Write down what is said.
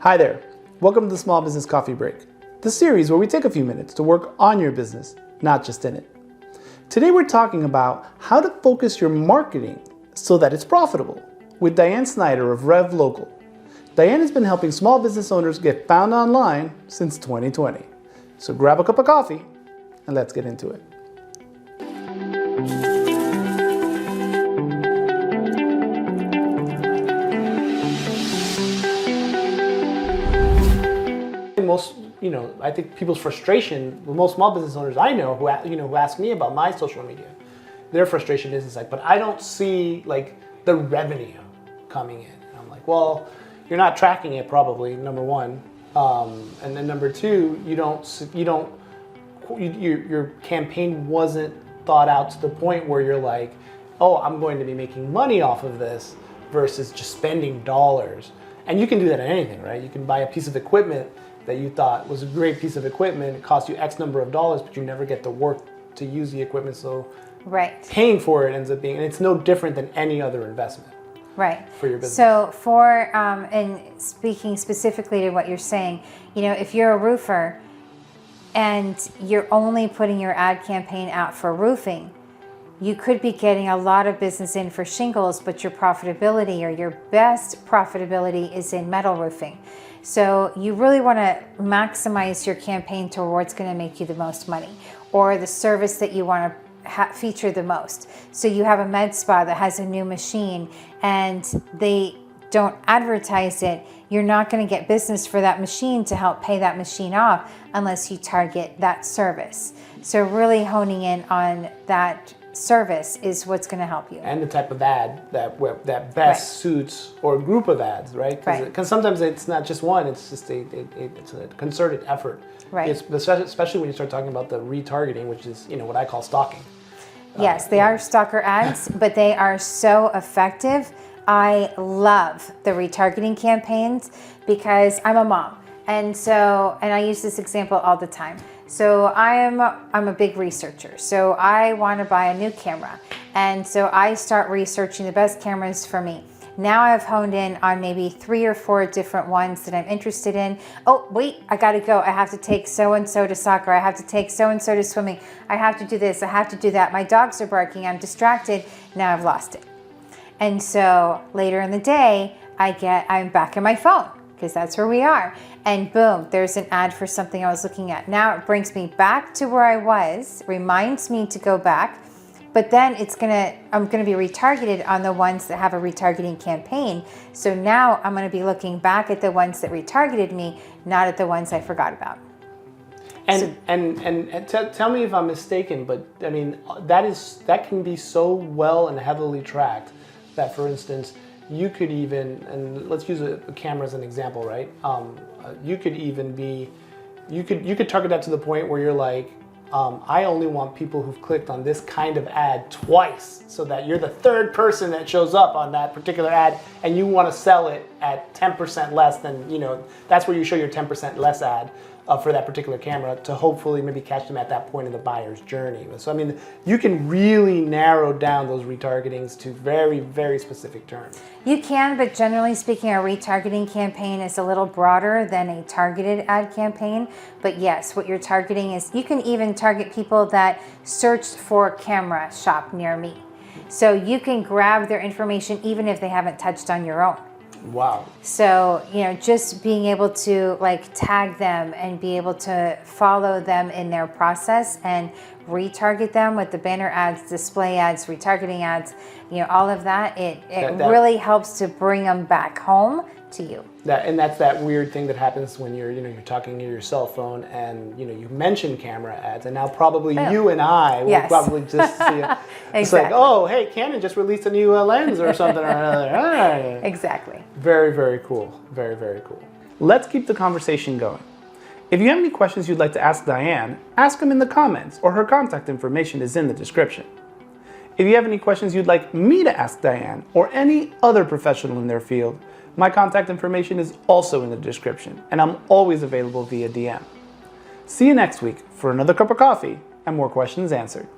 Hi there. Welcome to the Small Business Coffee Break, the series where we take a few minutes to work on your business, not just in it. Today we're talking about how to focus your marketing so that it's profitable with Diane Snider of RevLocal. Diane has been helping small business owners get found online since 2020. So grab a cup of coffee and let's get into it. I think people's frustration with most small business owners I know who ask me about my social media, their frustration is like, but I don't see like the revenue coming in. And I'm like, well, you're not tracking it probably, number one, and then number two, your campaign wasn't thought out to the point where you're like, oh, I'm going to be making money off of this versus just spending dollars. And you can do that in anything, right? You can buy a piece of equipment that you thought was a great piece of equipment. It cost you X number of dollars, but you never get the work to use the equipment. So paying for it ends up being, and it's no different than any other investment. Right. For your business. So and speaking specifically to what you're saying, if you're a roofer and you're only putting your ad campaign out for roofing, you could be getting a lot of business in for shingles, but your profitability or your best profitability is in metal roofing. So you really want to maximize your campaign to what's going to make you the most money or the service that you want to feature the most. So you have a med spa that has a new machine and they don't advertise it. You're not going to get business for that machine to help pay that machine off unless you target that service. So really honing in on that service is what's going to help you. And the type of ad that best suits, or group of ads, right? Because sometimes it's not just one, it's just it's a concerted effort. Right. Especially when you start talking about the retargeting, which is what I call stalking. Yes, they are stalker ads, but they are so effective. I love the retargeting campaigns because I'm a mom. And I use this example all the time. So I'm a big researcher. So I want to buy a new camera. And so I start researching the best cameras for me. Now I've honed in on maybe 3 or 4 different ones that I'm interested in. Oh, wait, I gotta go. I have to take so-and-so to soccer. I have to take so-and-so to swimming. I have to do this, I have to do that. My dogs are barking, I'm distracted. Now I've lost it. And so later in the day, I'm back in my phone, because that's where we are. And boom, there's an ad for something I was looking at. Now it brings me back to where I was, reminds me to go back, but then I'm gonna be retargeted on the ones that have a retargeting campaign. So now I'm gonna be looking back at the ones that retargeted me, not at the ones I forgot about. And tell me if I'm mistaken, but I mean, that can be so well and heavily tracked that, for instance, you could even, and let's use a camera as an example, right? You could target that to the point where you're like, I only want people who've clicked on this kind of ad twice, so that you're the third person that shows up on that particular ad, and you want to sell it at 10% less than, that's where you show your 10% less ad for that particular camera to hopefully maybe catch them at that point in the buyer's journey. So I mean, you can really narrow down those retargetings to very, very specific terms. You can, but generally speaking, a retargeting campaign is a little broader than a targeted ad campaign. But yes, what you're targeting is, you can even target people that searched for camera shop near me. So you can grab their information even if they haven't touched on your own. Wow. So, just being able to tag them and be able to follow them in their process and retarget them with the banner ads, display ads, retargeting ads, all of that, it really helps to bring them back home to you. That's that weird thing that happens when you're talking to your cell phone and you mention camera ads, and now probably you and I will probably just see it. It's like, oh, hey, Canon just released a new lens or something or another. Exactly. Very, very cool. Very, very cool. Let's keep the conversation going. If you have any questions you'd like to ask Diane, ask them in the comments, or her contact information is in the description. If you have any questions you'd like me to ask Diane or any other professional in their field, my contact information is also in the description, and I'm always available via DM. See you next week for another cup of coffee and more questions answered.